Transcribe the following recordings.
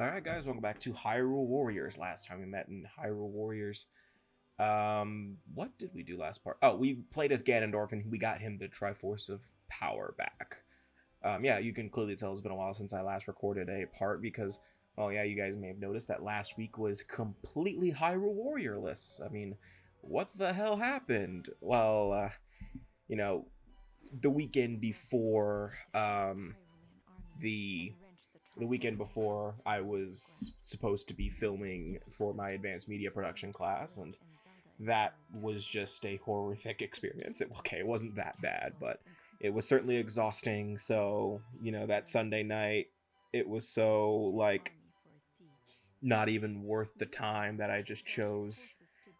Alright guys, welcome back to Hyrule Warriors. Last time we met in Hyrule Warriors. What did we do last part? Oh, we played as Ganondorf and we got him the Triforce of Power back. Yeah, you can clearly tell it's been a while since I last recorded a part because, oh yeah, you guys may have noticed that last week was completely Hyrule Warrior-less. I mean, what the hell happened? Well, you know, the weekend before, the weekend before I was supposed to be filming for my advanced media production class, and that was just a horrific experience. It wasn't that bad, but it was certainly exhausting. So, that Sunday night, it was so, not even worth the time that I just chose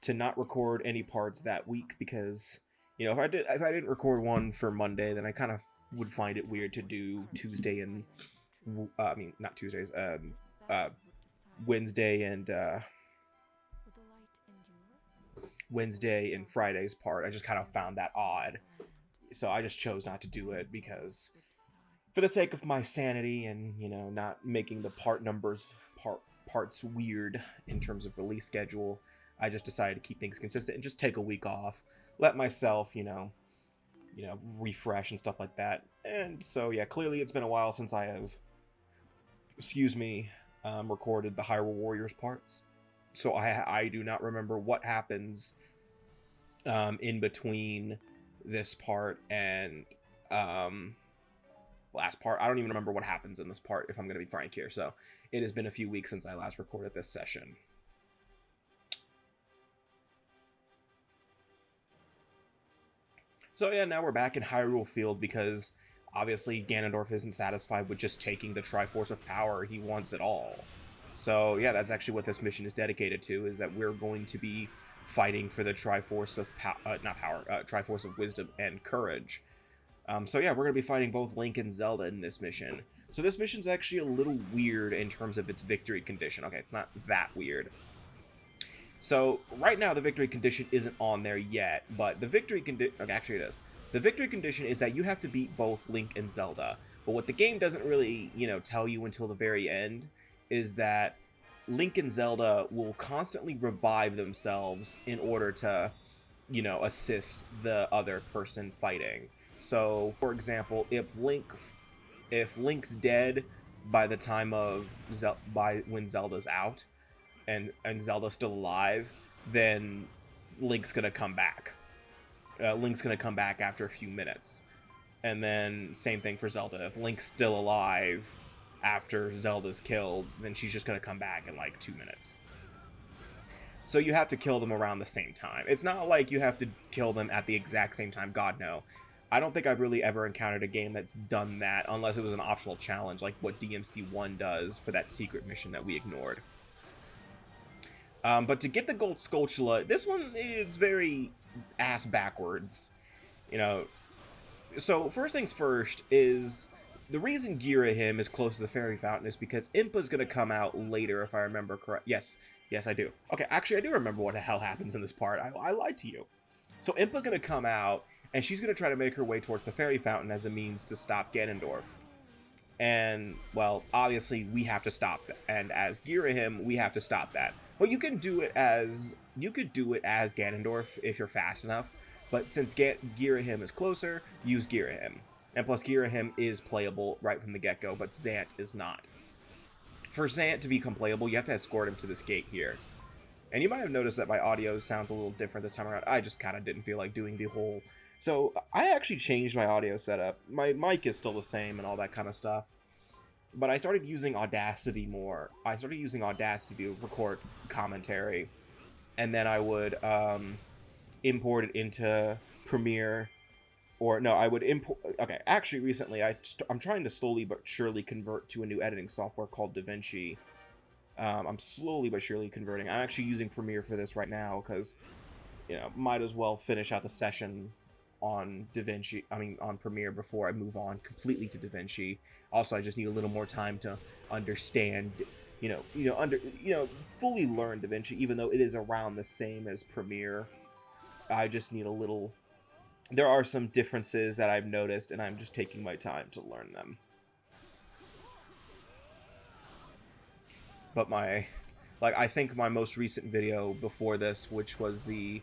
to not record any parts that week because, if I didn't record one for Monday, then I kind of would find it weird to do Tuesday and not Tuesdays, Wednesday and Friday's part. I just kind of found that odd, so I just chose not to do it because, for the sake of my sanity and not making the parts weird in terms of release schedule, I just decided to keep things consistent and just take a week off, let myself refresh and stuff like that. And so yeah, clearly it's been a while since I have recorded the Hyrule Warriors parts, so I do not remember what happens in between this part and last part. I don't even remember what happens in this part, if I'm going to be frank here. So it has been a few weeks since I last recorded this session. So yeah, now we're back in Hyrule Field because obviously Ganondorf isn't satisfied with just taking the Triforce of Power. He wants it all. So yeah, that's actually what this mission is dedicated to, is that we're going to be fighting for the Triforce of Triforce of Wisdom and Courage. So yeah, we're going to be fighting both Link and Zelda in this mission. So this mission's actually a little weird in terms of its victory condition. Okay, it's not that weird. So right now the victory condition isn't on there yet, but the victory condition, okay, actually it is. The victory condition is that you have to beat both Link and Zelda. But what the game doesn't really, tell you until the very end is that Link and Zelda will constantly revive themselves in order to, assist the other person fighting. So, for example, if Link's dead by the time of when Zelda's out, and Zelda's still alive, then Link's gonna come back. Link's gonna come back after a few minutes. And then same thing for Zelda. If Link's still alive after Zelda's killed, then she's just gonna come back in like 2 minutes. So you have to kill them around the same time. It's not like you have to kill them at the exact same time. God, no. I don't think I've really ever encountered a game that's done that, unless it was an optional challenge, like what DMC1 does for that secret mission that we ignored. But to get the Gold Skulltula, this one is very ass backwards. So first things first is the reason Girahim is close to the Fairy Fountain is because Impa's going to come out later, if I remember correct. Yes, I do. Okay, actually, I do remember what the hell happens in this part. I lied to you. So Impa's going to come out, and she's going to try to make her way towards the Fairy Fountain as a means to stop Ganondorf. And, well, obviously, we have to stop that. And as Girahim, we have to stop that. Well, you could do it as Ganondorf if you're fast enough. But since Girahim is closer, use Girahim. And plus, Girahim is playable right from the get-go, but Zant is not. For Zant to become playable, you have to escort him to this gate here. And you might have noticed that my audio sounds a little different this time around. I just kind of didn't feel like doing the whole... So, I actually changed my audio setup. My mic is still the same and all that kind of stuff. But I started using Audacity more. I started using Audacity to record commentary. And then I would import it into Premiere. Or, no, I would import... Okay, actually, recently, I'm trying to slowly but surely convert to a new editing software called DaVinci. I'm slowly but surely converting. I'm actually using Premiere for this right now because, might as well finish out the session on on Premiere before I move on completely to DaVinci. Also, I just need a little more time to understand, fully learn DaVinci, even though it is around the same as Premiere. I just need a little... There are some differences that I've noticed, and I'm just taking my time to learn them. But I think my most recent video before this, which was the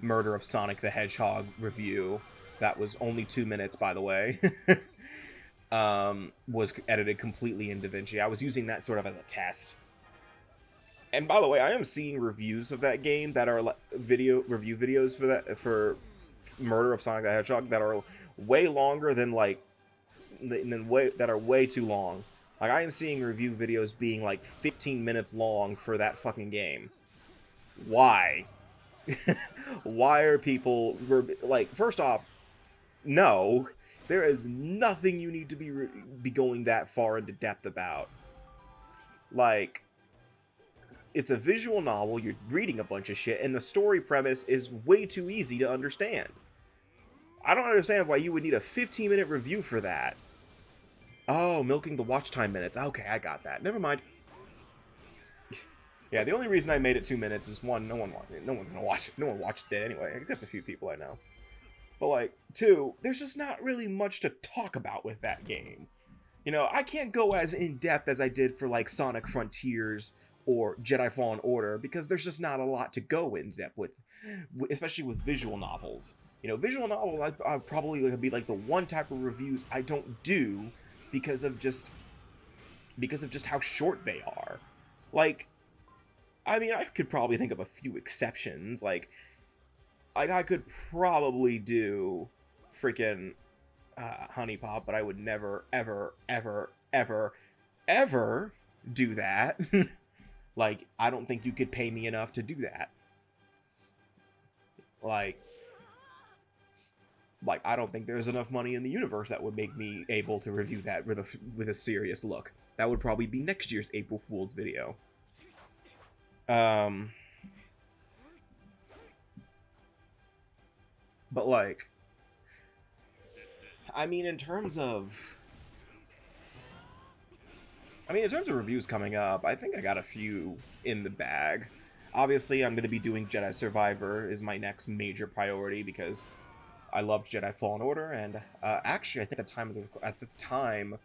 murder of Sonic the Hedgehog review, that was only 2 minutes, by the way, was edited completely in DaVinci. I was using that sort of as a test. And by the way, I am seeing reviews of that game that are review videos for Murder of Sonic the Hedgehog that are way longer than that are way too long. Like, I am seeing review videos being like 15 minutes long for that fucking game. Why? Why are people like? First off, no, there is nothing you need to be going that far into depth about. Like, it's a visual novel, you're reading a bunch of shit, and the story premise is way too easy to understand. I don't understand why you would need a 15-minute review for that. Oh, milking the watch time minutes. Okay, I got that. Never mind. Yeah, the only reason I made it 2 minutes is, one, no one's gonna watch it. No one watched it anyway, except a few people I know. But, like, two, there's just not really much to talk about with that game. You know, I can't go as in-depth as I did for, like, Sonic Frontiers or Jedi Fallen Order, because there's just not a lot to go in-depth with, especially with visual novels. You know, visual novel, I'd probably be, like, the one type of reviews I don't do because of just how short they are. Like, I mean, I could probably think of a few exceptions. Like I could probably do freaking Honey Pop, but I would never, ever, ever, ever, ever do that. Like, I don't think you could pay me enough to do that. Like, I don't think there's enough money in the universe that would make me able to review that with a serious look. That would probably be next year's April Fool's video. But, like, I mean, in terms of reviews coming up, I think I got a few in the bag. Obviously, I'm going to be doing Jedi Survivor is my next major priority because I loved Jedi Fallen Order, and actually, I think at the time,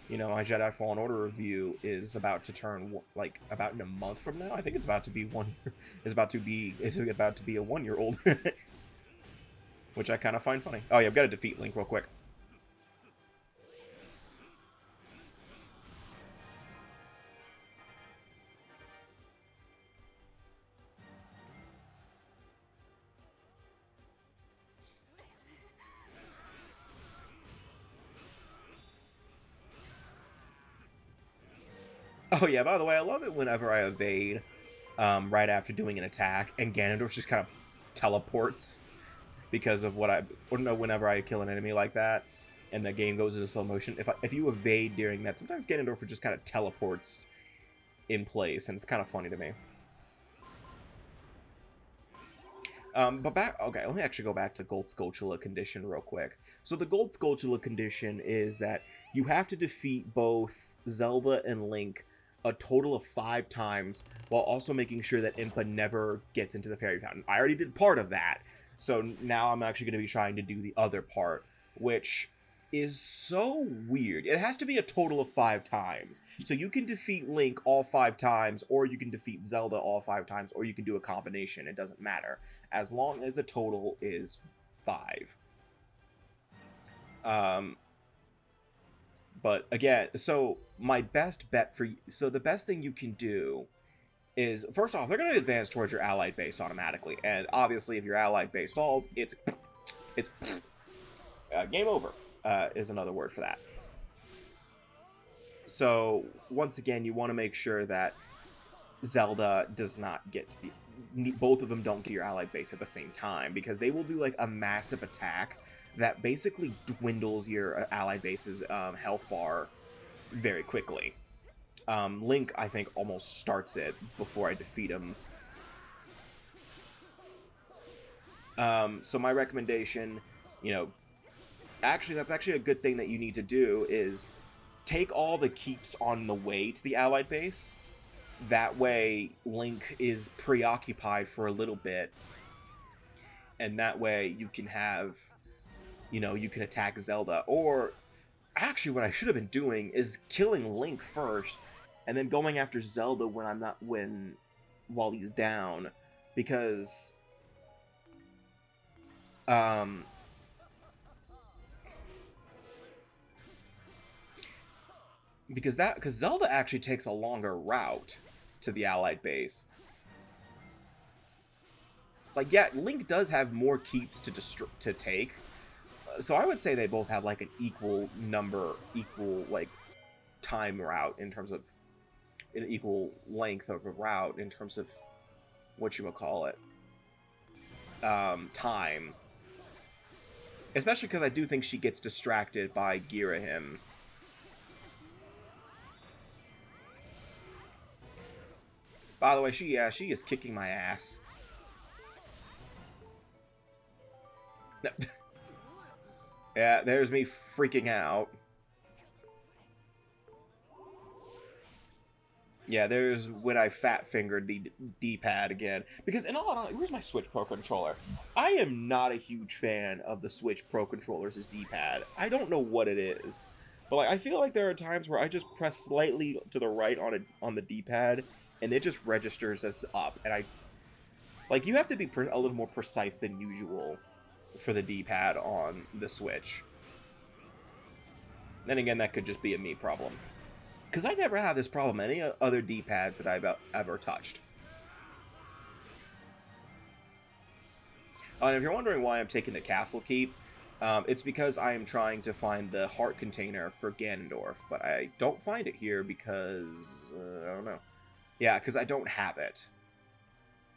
you know, my Jedi Fallen Order review is about to turn about in a month from now. I think it's about to be about to be a 1-year-old, which I kind of find funny. Oh yeah, I've got to defeat Link real quick. Oh yeah, by the way, I love it whenever I evade right after doing an attack, and Ganondorf just kind of teleports because of whenever I kill an enemy like that, and the game goes into slow motion. If you evade during that, sometimes Ganondorf just kind of teleports in place, and it's kind of funny to me. Okay, let me actually go back to Gold Skulltula condition real quick. So the Gold Skulltula condition is that you have to defeat both Zelda and Link a total of 5 times, while also making sure that Impa never gets into the Fairy Fountain. I already did part of that, so now I'm actually going to be trying to do the other part, which is so weird. It has to be a total of 5 times. So you can defeat Link all 5 times, or you can defeat Zelda all 5 times, or you can do a combination. It doesn't matter, as long as the total is 5. But again, so my best bet the best thing you can do is, first off, they're going to advance towards your allied base automatically, and obviously if your allied base falls, it's game over, is another word for that. So once again, you want to make sure that Zelda does not get to both of them don't get to your allied base at the same time, because they will do like a massive attack that basically dwindles your allied base's health bar very quickly. Link, I think, almost starts it before I defeat him. So my recommendation, you know, that's actually a good thing that you need to do, is take all the keeps on the way to the allied base. That way, Link is preoccupied for a little bit, and that way you can have, you know, you can attack Zelda. Or actually, what I should have been doing is killing Link first, and then going after Zelda when I'm not while he's down, because um because Zelda actually takes a longer route to the allied base. Like, yeah, Link does have more keeps to take, so I would say they both have like an equal like time route in terms of an equal length of a route in terms of what you would call it, time. Especially because I do think she gets distracted by Girahim. By the way, she is kicking my ass. Yeah, there's me freaking out. Yeah, there's when I fat-fingered the D-pad again. Because in all honesty, where's my Switch Pro Controller? I am not a huge fan of the Switch Pro Controller's D-pad. I don't know what it is. But like, I feel like there are times where I just press slightly to the right on the D-pad, and it just registers as up. And I... Like, you have to be a little more precise than usual for the D-pad on the Switch. Then again, that could just be a me problem. Because I never have this problem on any other D-pads that I've ever touched. And if you're wondering why I'm taking the castle keep, it's because I am trying to find the heart container for Ganondorf, but I don't find it here because... I don't know. Yeah, because I don't have it.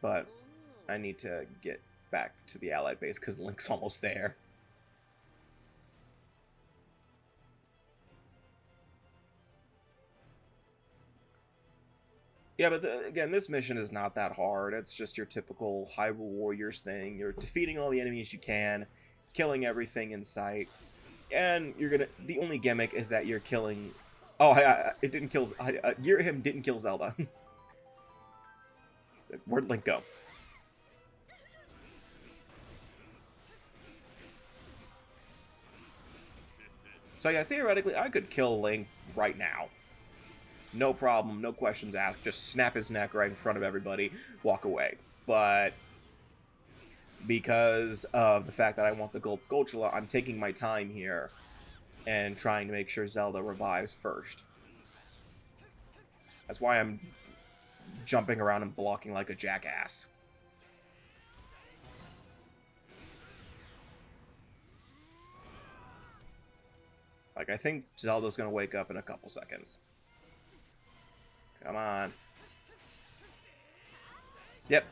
But I need to get back to the allied base because Link's almost there. Yeah, but again, this mission is not that hard. It's just your typical Hyrule Warriors thing. You're defeating all the enemies you can, killing everything in sight, and you're gonna... The only gimmick is that you're killing... Oh, it didn't kill... Girahim didn't kill Zelda. Where'd Link go? So yeah, theoretically, I could kill Link right now. No problem, no questions asked, just snap his neck right in front of everybody, walk away. But because of the fact that I want the Gold Skulltula, I'm taking my time here and trying to make sure Zelda revives first. That's why I'm jumping around and blocking like a jackass. Like, I think Zelda's gonna wake up in a couple seconds. Come on. Yep.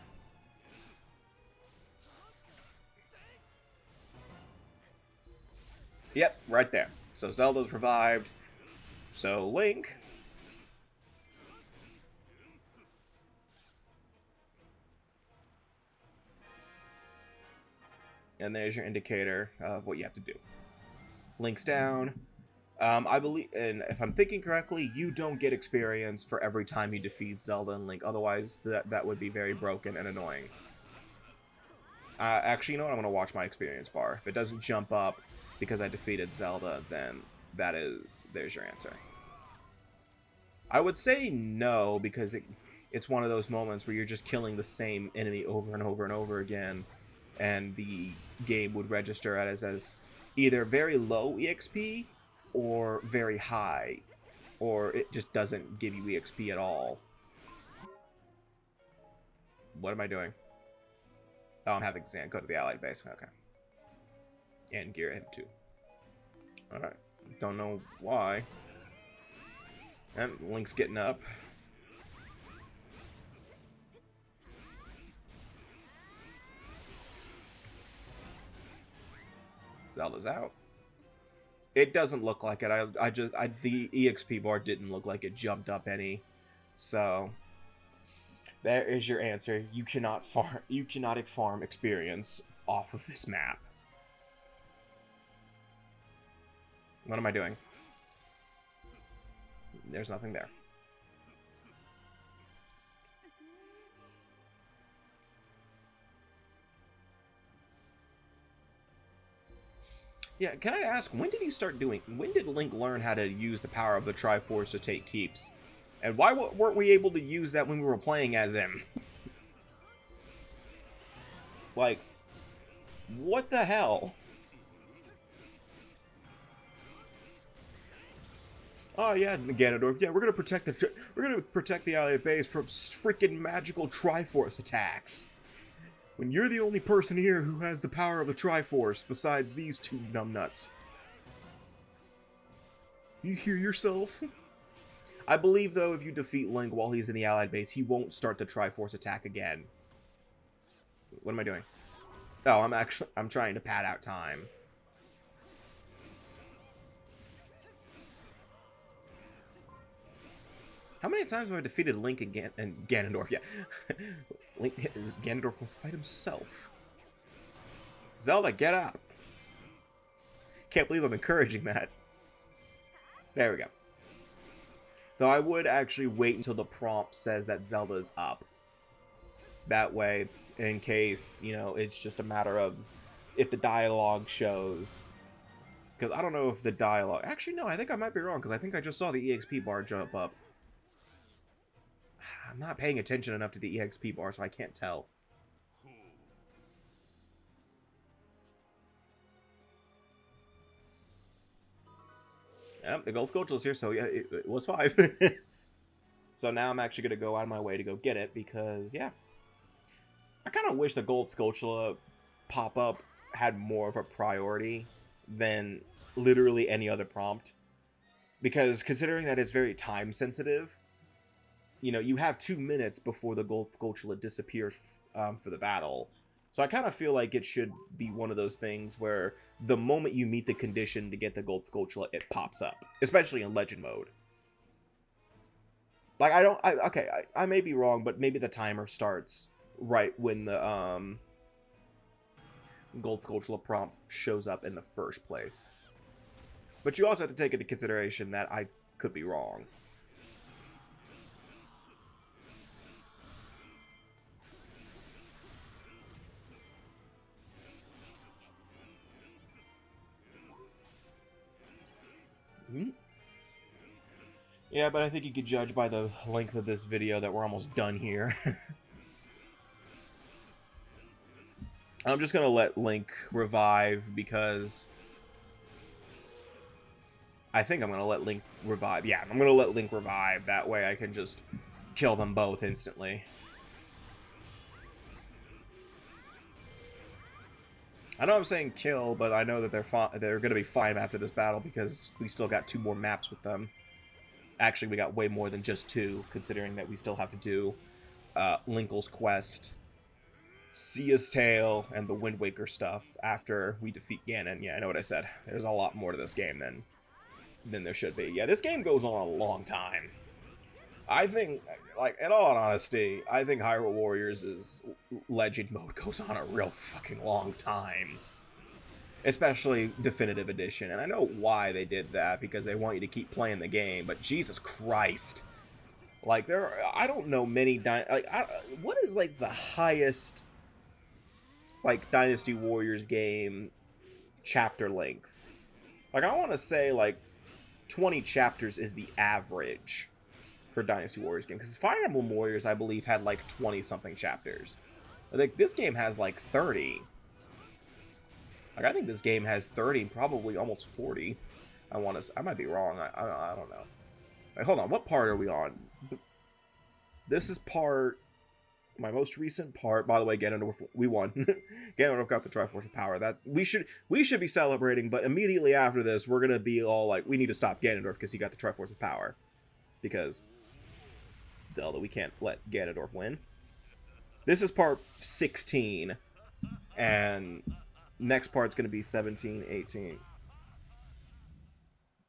Yep, right there. So Zelda's revived. So Link... And there's your indicator of what you have to do. Link's down. I believe, and if I'm thinking correctly, you don't get experience for every time you defeat Zelda and Link. Otherwise, that would be very broken and annoying. Actually, you know what? I'm going to watch my experience bar. If it doesn't jump up because I defeated Zelda, then there's your answer. I would say no, because it's one of those moments where you're just killing the same enemy over and over and over again, and the game would register it as either very low EXP or very high, or it just doesn't give you EXP at all. What am I doing? Oh, I'm having Zan go to the allied base. Okay. And Girahim too. Alright. Don't know why. And Link's getting up. Zelda's out. It doesn't look like it. The EXP bar didn't look like it jumped up any. So there is your answer. You cannot farm experience off of this map. What am I doing? There's nothing there. Yeah, can I ask, when did Link learn how to use the power of the Triforce to take keeps? And why weren't we able to use that when we were playing as him? Like, what the hell? Oh yeah, Ganondorf. Yeah, we're gonna protect the allied base from freaking magical Triforce attacks. When you're the only person here who has the power of the Triforce besides these two numbnuts. You hear yourself? I believe though, if you defeat Link while he's in the allied base, he won't start the Triforce attack again. What am I doing? Oh, I'm trying to pad out time. How many times have I defeated Link and Ganondorf? Yeah. Ganondorf must fight himself. Zelda, get out. Can't believe I'm encouraging that. There we go. Though I would actually wait until the prompt says that Zelda's up. That way, in case, you know, it's just a matter of if the dialogue shows. Because I don't know if the dialogue... Actually, no, I think I might be wrong, because I think I just saw the EXP bar jump up. I'm not paying attention enough to the EXP bar, so I can't tell. Yep, the gold Sculpture's here, so yeah, it was 5. So now I'm actually going to go out of my way to go get it, because, yeah. I kind of wish the gold Sculpture pop-up had more of a priority than literally any other prompt. Because considering that it's very time-sensitive, you know, you have 2 minutes before the gold Sculpture disappears for the battle. So I kind of feel like it should be one of those things where the moment you meet the condition to get the gold Sculpture, it pops up. Especially in Legend mode. Like, I may be wrong, but maybe the timer starts right when the gold Sculpture prompt shows up in the first place. But you also have to take into consideration that I could be wrong. Yeah, but I think you could judge by the length of this video that we're almost done here. I'm just gonna let Link revive because I think I'm gonna let Link revive. Yeah, I'm gonna let Link revive. That way I can just kill them both instantly. I know I'm saying kill, but I know that they're gonna be fine after this battle because we still got 2 more maps with them. Actually, we got way more than just 2, considering that we still have to do Linkle's Quest, Sia's Tale, and the Wind Waker stuff after we defeat Ganon. Yeah, I know what I said. There's a lot more to this game than there should be. Yeah, this game goes on a long time. I think, like, in all honesty, I think Hyrule Warriors' Legend mode goes on a real fucking long time. Especially Definitive Edition. And I know why they did that, because they want you to keep playing the game, but Jesus Christ. Like, I don't know many, what is, like, the highest, like, Dynasty Warriors game chapter length? Like, I want to say, like, 20 chapters is the average for Dynasty Warriors game. Because Fire Emblem Warriors, I believe, had, like, 20-something chapters. I think this game has, like, 30. Like, I think this game has 30, probably almost 40. I might be wrong. I don't know. Wait, hold on. What part are we on? This is my most recent part. By the way, Ganondorf, we won. Ganondorf got the Triforce of Power. That we should be celebrating, but immediately after this, we're gonna be all like, we need to stop Ganondorf because he got the Triforce of Power. Because Zelda, we can't let Ganondorf win. This is part 16, and next part's going to be 17, 18.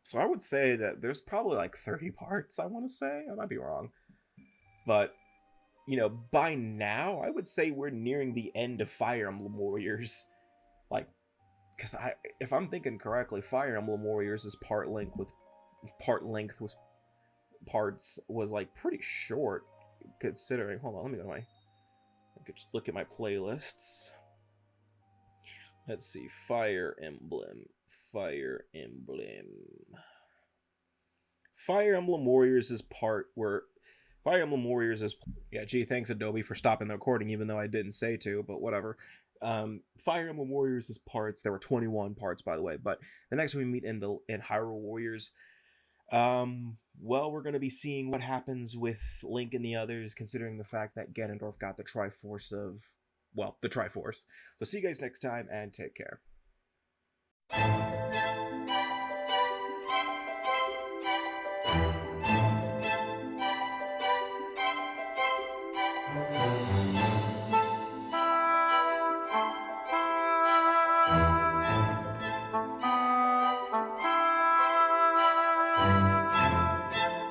So I would say that there's probably like 30 parts, I want to say. I might be wrong. But, you know, by now, I would say we're nearing the end of Fire Emblem Warriors. Like, because if I'm thinking correctly, Fire Emblem Warriors is part length with parts was like pretty short, considering. Hold on, let me go to I could just look at my playlists. Let's see, Fire Emblem. Fire Emblem Warriors is part where Fire Emblem Warriors is yeah. Gee, thanks Adobe for stopping the recording, even though I didn't say to. But whatever. Fire Emblem Warriors is parts. There were 21 parts, by the way. But the next we meet in Hyrule Warriors, well, we're going to be seeing what happens with Link and the others, considering the fact that Ganondorf got the Triforce of, well, the Triforce. So see you guys next time, and take care.